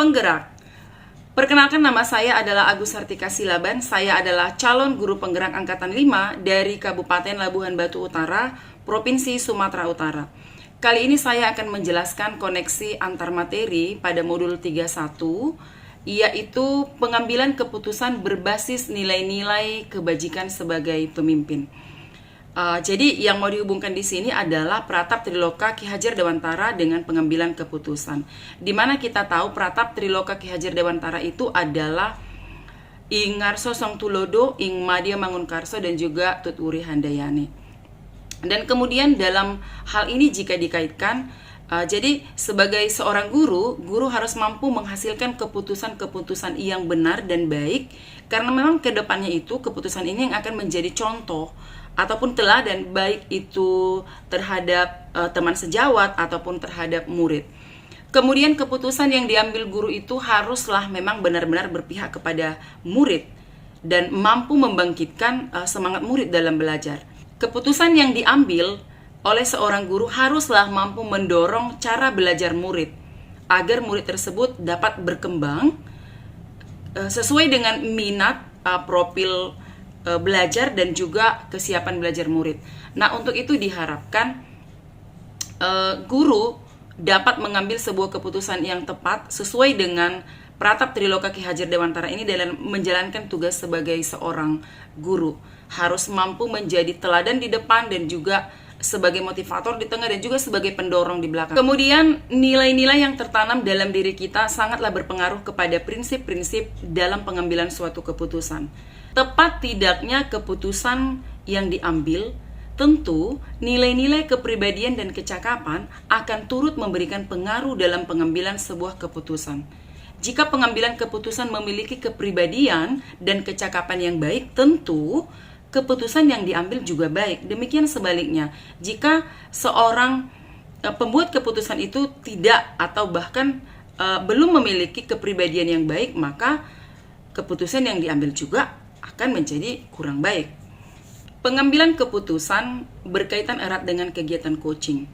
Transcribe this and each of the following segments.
penggerak. Perkenalkan, nama saya adalah Agus Hartika Silaban. Saya adalah calon guru penggerak angkatan 5 dari Kabupaten Labuhan Batu Utara, Provinsi Sumatera Utara. Kali ini saya akan menjelaskan koneksi antar materi pada modul 31, yaitu pengambilan keputusan berbasis nilai-nilai kebajikan sebagai pemimpin. Jadi yang mau dihubungkan di sini adalah Pratap Triloka Ki Hajar Dewantara dengan pengambilan keputusan. Di mana kita tahu Pratap Triloka Ki Hajar Dewantara itu adalah Ing Ngarso Songtulodo, Ing Madya Mangunkarso, dan juga Tut Wuri Handayani. Dan kemudian dalam hal ini jika dikaitkan, jadi sebagai seorang guru harus mampu menghasilkan keputusan-keputusan yang benar dan baik, karena memang ke depannya itu keputusan ini yang akan menjadi contoh ataupun teladan, baik itu terhadap teman sejawat ataupun terhadap murid. Kemudian keputusan yang diambil guru itu haruslah memang benar-benar berpihak kepada murid dan mampu membangkitkan semangat murid dalam belajar. Keputusan yang diambil oleh seorang guru haruslah mampu mendorong cara belajar murid agar murid tersebut dapat berkembang sesuai dengan minat, profil belajar dan juga kesiapan belajar murid. Nah, untuk itu diharapkan guru dapat mengambil sebuah keputusan yang tepat sesuai dengan Pratap Triloka Ki Hajar Dewantara ini dalam menjalankan tugas sebagai seorang guru. Harus mampu menjadi teladan di depan dan juga sebagai motivator di tengah dan juga sebagai pendorong di belakang. Kemudian nilai-nilai yang tertanam dalam diri kita sangatlah berpengaruh kepada prinsip-prinsip dalam pengambilan suatu keputusan. Tepat tidaknya keputusan yang diambil, tentu nilai-nilai kepribadian dan kecakapan akan turut memberikan pengaruh dalam pengambilan sebuah keputusan. Jika pengambilan keputusan memiliki kepribadian dan kecakapan yang baik, tentu keputusan yang diambil juga baik. Demikian sebaliknya, jika seorang pembuat keputusan itu tidak atau bahkan belum memiliki kepribadian yang baik, maka keputusan yang diambil juga akan menjadi kurang baik. Pengambilan keputusan berkaitan erat dengan kegiatan coaching,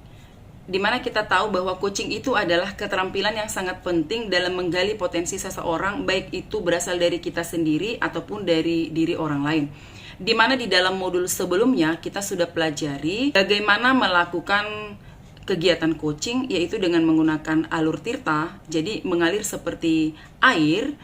di mana kita tahu bahwa coaching itu adalah keterampilan yang sangat penting dalam menggali potensi seseorang, baik itu berasal dari kita sendiri ataupun dari diri orang lain. Di mana di dalam modul sebelumnya kita sudah pelajari bagaimana melakukan kegiatan coaching, yaitu dengan menggunakan alur tirta, jadi mengalir seperti air,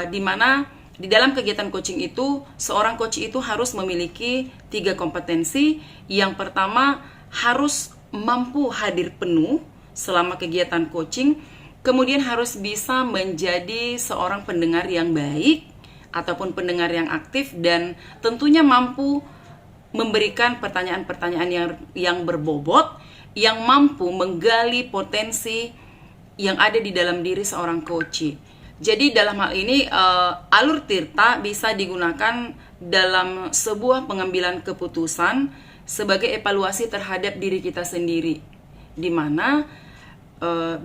di mana di dalam kegiatan coaching itu, seorang coach itu harus memiliki 3 kompetensi. Yang pertama, harus mampu hadir penuh selama kegiatan coaching. Kemudian harus bisa menjadi seorang pendengar yang baik ataupun pendengar yang aktif, dan tentunya mampu memberikan pertanyaan-pertanyaan yang berbobot, yang mampu menggali potensi yang ada di dalam diri seorang coach. Jadi dalam hal ini alur tirta bisa digunakan dalam sebuah pengambilan keputusan sebagai evaluasi terhadap diri kita sendiri, di mana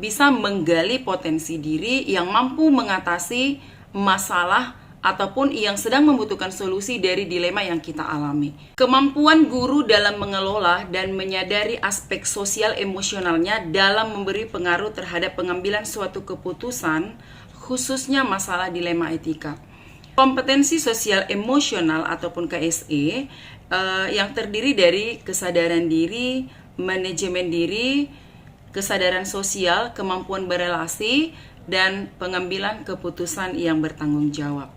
bisa menggali potensi diri yang mampu mengatasi masalah ataupun yang sedang membutuhkan solusi dari dilema yang kita alami. Kemampuan guru dalam mengelola dan menyadari aspek sosial emosionalnya dalam memberi pengaruh terhadap pengambilan suatu keputusan, khususnya masalah dilema etika. Kompetensi sosial emosional ataupun KSE yang terdiri dari kesadaran diri, manajemen diri, kesadaran sosial, kemampuan berelasi, dan pengambilan keputusan yang bertanggung jawab.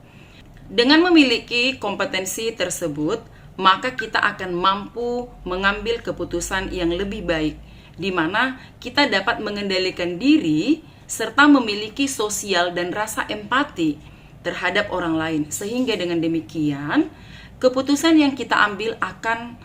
Dengan memiliki kompetensi tersebut, maka kita akan mampu mengambil keputusan yang lebih baik, di mana kita dapat mengendalikan diri serta memiliki sosial dan rasa empati terhadap orang lain. Sehingga dengan demikian, keputusan yang kita ambil akan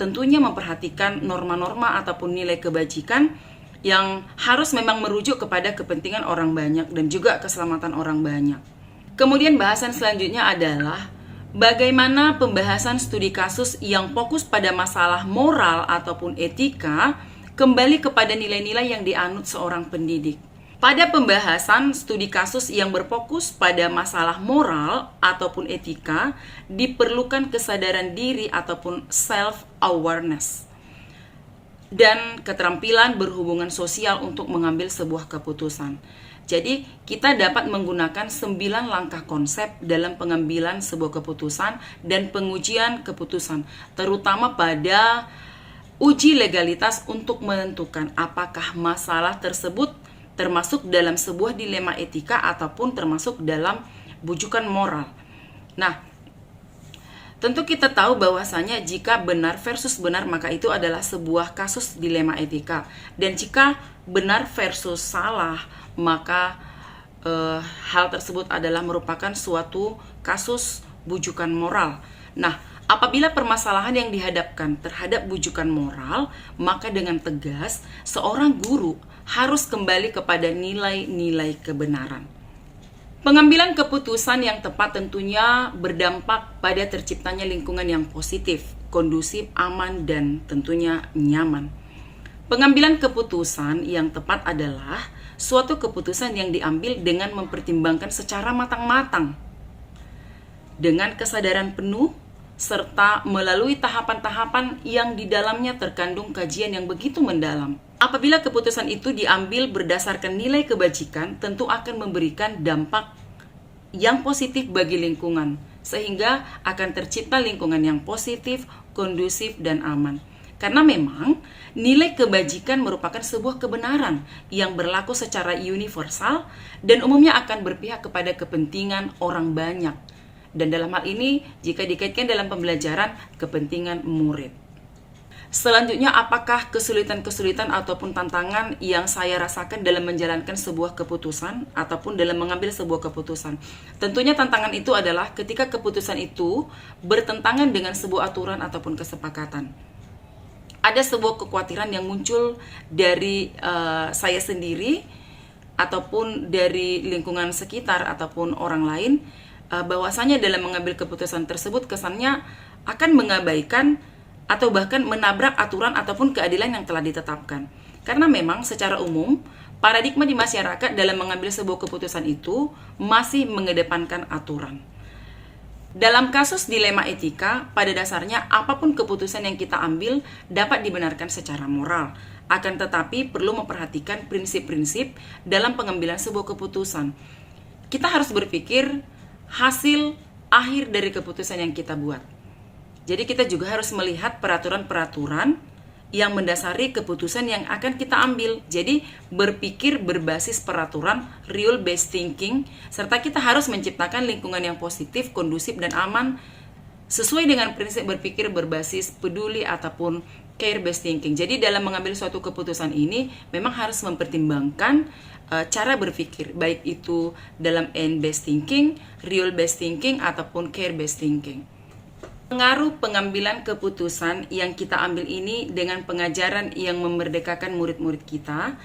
tentunya memperhatikan norma-norma ataupun nilai kebajikan yang harus memang merujuk kepada kepentingan orang banyak dan juga keselamatan orang banyak. Kemudian bahasan selanjutnya adalah bagaimana pembahasan studi kasus yang fokus pada masalah moral ataupun etika kembali kepada nilai-nilai yang dianut seorang pendidik. Pada pembahasan studi kasus yang berfokus pada masalah moral ataupun etika, diperlukan kesadaran diri ataupun self-awareness dan keterampilan berhubungan sosial untuk mengambil sebuah keputusan. Jadi kita dapat menggunakan 9 langkah konsep dalam pengambilan sebuah keputusan dan pengujian keputusan, terutama pada uji legalitas untuk menentukan apakah masalah tersebut termasuk dalam sebuah dilema etika ataupun termasuk dalam bujukan moral. Nah, tentu kita tahu bahwasanya jika benar versus benar maka itu adalah sebuah kasus dilema etika. Dan jika benar versus salah maka hal tersebut adalah merupakan suatu kasus bujukan moral. Nah, apabila permasalahan yang dihadapkan terhadap bujukan moral, maka dengan tegas seorang guru harus kembali kepada nilai-nilai kebenaran. Pengambilan keputusan yang tepat tentunya berdampak pada terciptanya lingkungan yang positif, kondusif, aman, dan tentunya nyaman. Pengambilan keputusan yang tepat adalah suatu keputusan yang diambil dengan mempertimbangkan secara matang-matang, dengan kesadaran penuh, serta melalui tahapan-tahapan yang di dalamnya terkandung kajian yang begitu mendalam. Apabila keputusan itu diambil berdasarkan nilai kebajikan, tentu akan memberikan dampak yang positif bagi lingkungan, sehingga akan tercipta lingkungan yang positif, kondusif, dan aman. Karena memang nilai kebajikan merupakan sebuah kebenaran yang berlaku secara universal dan umumnya akan berpihak kepada kepentingan orang banyak. Dan dalam hal ini, jika dikaitkan dalam pembelajaran, kepentingan murid. Selanjutnya, apakah kesulitan-kesulitan ataupun tantangan yang saya rasakan dalam menjalankan sebuah keputusan ataupun dalam mengambil sebuah keputusan? Tentunya tantangan itu adalah ketika keputusan itu bertentangan dengan sebuah aturan ataupun kesepakatan. Ada sebuah kekhawatiran yang muncul dari saya sendiri ataupun dari lingkungan sekitar ataupun orang lain, bahwasanya dalam mengambil keputusan tersebut kesannya akan mengabaikan atau bahkan menabrak aturan ataupun keadilan yang telah ditetapkan. Karena memang secara umum, paradigma di masyarakat dalam mengambil sebuah keputusan itu masih mengedepankan aturan. Dalam kasus dilema etika, pada dasarnya apapun keputusan yang kita ambil dapat dibenarkan secara moral. Akan tetapi perlu memperhatikan prinsip-prinsip dalam pengambilan sebuah keputusan. Kita harus berpikir hasil akhir dari keputusan yang kita buat. Jadi kita juga harus melihat peraturan-peraturan yang mendasari keputusan yang akan kita ambil. Jadi berpikir berbasis peraturan, rule based thinking, serta kita harus menciptakan lingkungan yang positif, kondusif, dan aman sesuai dengan prinsip berpikir berbasis peduli ataupun care based thinking. Jadi dalam mengambil suatu keputusan ini memang harus mempertimbangkan cara berpikir, baik itu dalam end based thinking, rule based thinking, ataupun care based thinking. Pengaruh pengambilan keputusan yang kita ambil ini dengan pengajaran yang memerdekakan murid-murid kita.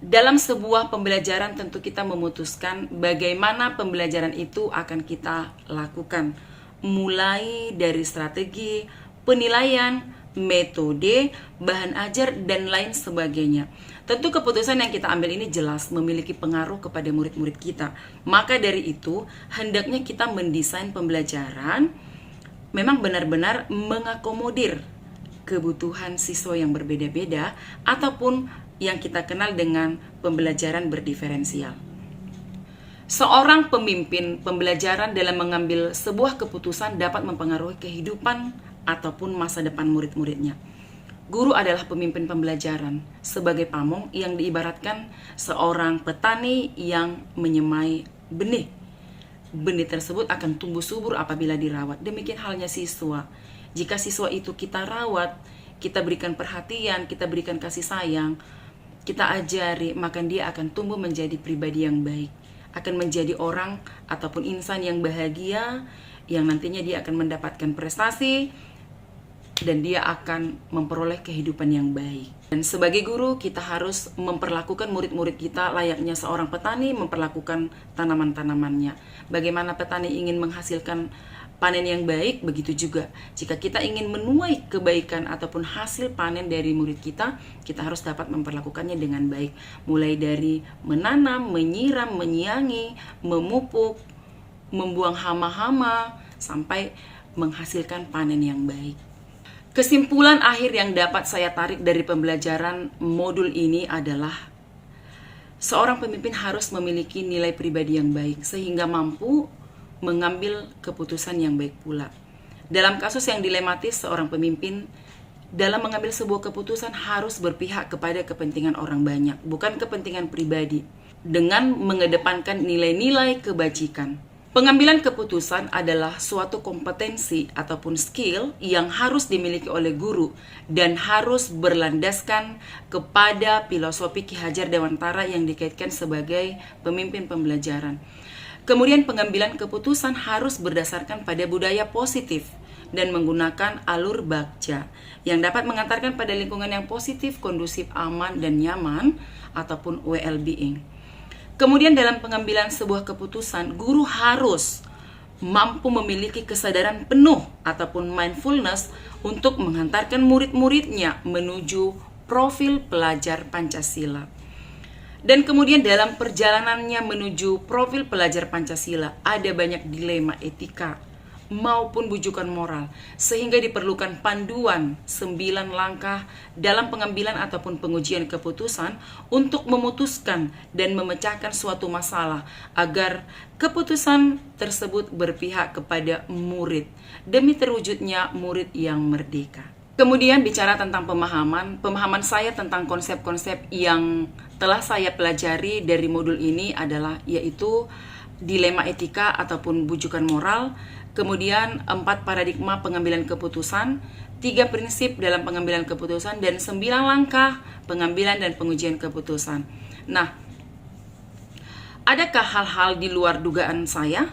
Dalam sebuah pembelajaran tentu kita memutuskan bagaimana pembelajaran itu akan kita lakukan. Mulai dari strategi, penilaian, metode, bahan ajar, dan lain sebagainya. Tentu keputusan yang kita ambil ini jelas memiliki pengaruh kepada murid-murid kita. Maka dari itu, hendaknya kita mendesain pembelajaran memang benar-benar mengakomodir kebutuhan siswa yang berbeda-beda ataupun yang kita kenal dengan pembelajaran berdiferensial. Seorang pemimpin pembelajaran dalam mengambil sebuah keputusan dapat mempengaruhi kehidupan ataupun masa depan murid-muridnya. Guru adalah pemimpin pembelajaran sebagai pamong yang diibaratkan seorang petani yang menyemai benih. Benih tersebut akan tumbuh subur apabila dirawat. Demikian halnya siswa. Jika siswa itu kita rawat, kita berikan perhatian, kita berikan kasih sayang, kita ajari, maka dia akan tumbuh menjadi pribadi yang baik. Akan menjadi orang ataupun insan yang bahagia, yang nantinya dia akan mendapatkan prestasi, dan dia akan memperoleh kehidupan yang baik. Dan sebagai guru, kita harus memperlakukan murid-murid kita layaknya seorang petani memperlakukan tanaman-tanamannya. Bagaimana petani ingin menghasilkan panen yang baik, begitu juga jika kita ingin menuai kebaikan ataupun hasil panen dari murid kita, kita harus dapat memperlakukannya dengan baik. Mulai dari menanam, menyiram, menyiangi, memupuk, membuang hama-hama, sampai menghasilkan panen yang baik. Kesimpulan akhir yang dapat saya tarik dari pembelajaran modul ini adalah seorang pemimpin harus memiliki nilai pribadi yang baik sehingga mampu mengambil keputusan yang baik pula. Dalam kasus yang dilematis, seorang pemimpin dalam mengambil sebuah keputusan harus berpihak kepada kepentingan orang banyak, bukan kepentingan pribadi, dengan mengedepankan nilai-nilai kebajikan. Pengambilan keputusan adalah suatu kompetensi ataupun skill yang harus dimiliki oleh guru dan harus berlandaskan kepada filosofi Ki Hajar Dewantara yang dikaitkan sebagai pemimpin pembelajaran. Kemudian pengambilan keputusan harus berdasarkan pada budaya positif dan menggunakan alur bagja yang dapat mengantarkan pada lingkungan yang positif, kondusif, aman, dan nyaman ataupun well-being. Kemudian dalam pengambilan sebuah keputusan, guru harus mampu memiliki kesadaran penuh ataupun mindfulness untuk menghantarkan murid-muridnya menuju profil pelajar Pancasila. Dan kemudian dalam perjalanannya menuju profil pelajar Pancasila, ada banyak dilema etika maupun bujukan moral, sehingga diperlukan panduan 9 langkah dalam pengambilan ataupun pengujian keputusan untuk memutuskan dan memecahkan suatu masalah agar keputusan tersebut berpihak kepada murid demi terwujudnya murid yang merdeka. Kemudian bicara tentang pemahaman saya tentang konsep-konsep yang telah saya pelajari dari modul ini adalah yaitu dilema etika ataupun bujukan moral, kemudian 4 paradigma pengambilan keputusan, 3 prinsip dalam pengambilan keputusan, dan 9 langkah pengambilan dan pengujian keputusan. Nah, adakah hal-hal di luar dugaan saya?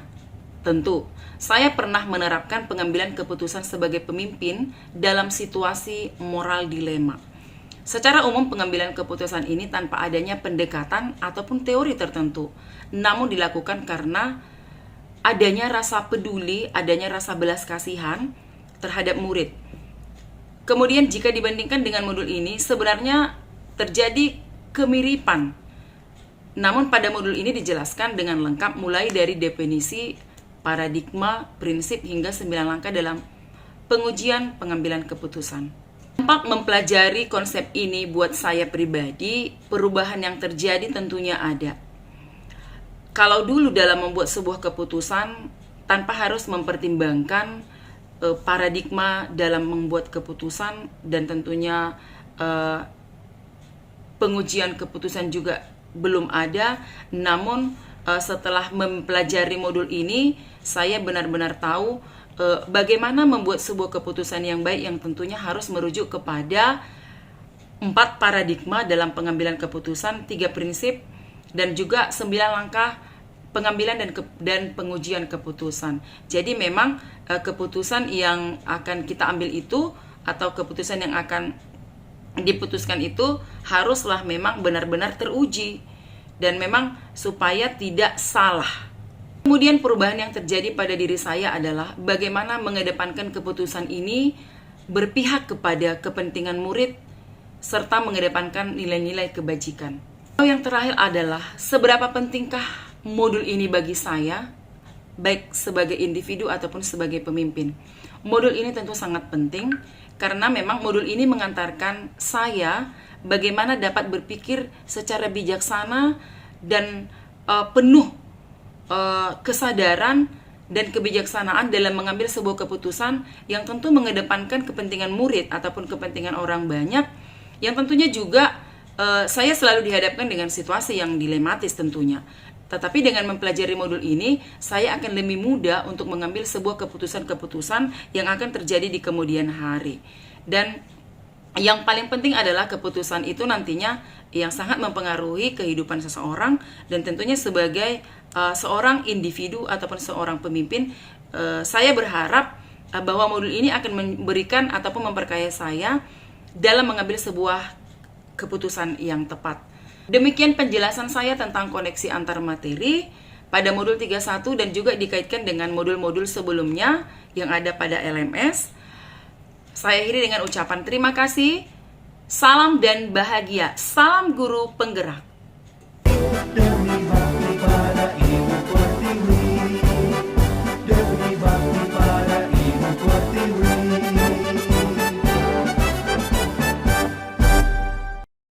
Tentu, saya pernah menerapkan pengambilan keputusan sebagai pemimpin dalam situasi moral dilema. Secara umum pengambilan keputusan ini tanpa adanya pendekatan ataupun teori tertentu, namun dilakukan karena adanya rasa peduli, adanya rasa belas kasihan terhadap murid. Kemudian jika dibandingkan dengan modul ini, sebenarnya terjadi kemiripan. Namun pada modul ini dijelaskan dengan lengkap mulai dari definisi, paradigma, prinsip hingga 9 langkah dalam pengujian pengambilan keputusan. Dampak mempelajari konsep ini buat saya pribadi, perubahan yang terjadi tentunya ada. Kalau dulu dalam membuat sebuah keputusan tanpa harus mempertimbangkan paradigma dalam membuat keputusan dan tentunya pengujian keputusan juga belum ada, namun setelah mempelajari modul ini saya benar-benar tahu bagaimana membuat sebuah keputusan yang baik yang tentunya harus merujuk kepada 4 paradigma dalam pengambilan keputusan, 3 prinsip, dan juga 9 langkah pengambilan dan pengujian keputusan. Jadi memang keputusan yang akan kita ambil itu atau keputusan yang akan diputuskan itu haruslah memang benar-benar teruji dan memang supaya tidak salah. Kemudian perubahan yang terjadi pada diri saya adalah bagaimana mengedepankan keputusan ini berpihak kepada kepentingan murid serta mengedepankan nilai-nilai kebajikan. Yang terakhir adalah seberapa pentingkah modul ini bagi saya, baik sebagai individu ataupun sebagai pemimpin. Modul ini tentu sangat penting karena memang modul ini mengantarkan saya bagaimana dapat berpikir secara bijaksana dan penuh kesadaran dan kebijaksanaan dalam mengambil sebuah keputusan yang tentu mengedepankan kepentingan murid ataupun kepentingan orang banyak, yang tentunya juga saya selalu dihadapkan dengan situasi yang dilematis tentunya. Tetapi dengan mempelajari modul ini, saya akan lebih mudah untuk mengambil sebuah keputusan-keputusan yang akan terjadi di kemudian hari. Dan yang paling penting adalah keputusan itu nantinya yang sangat mempengaruhi kehidupan seseorang, dan tentunya sebagai seorang individu ataupun seorang pemimpin, saya berharap bahwa modul ini akan memberikan ataupun memperkaya saya dalam mengambil sebuah keputusan yang tepat. Demikian penjelasan saya tentang koneksi antar materi pada modul 31 dan juga dikaitkan dengan modul-modul sebelumnya yang ada pada LMS. Saya akhiri dengan ucapan terima kasih, salam dan bahagia, salam guru penggerak.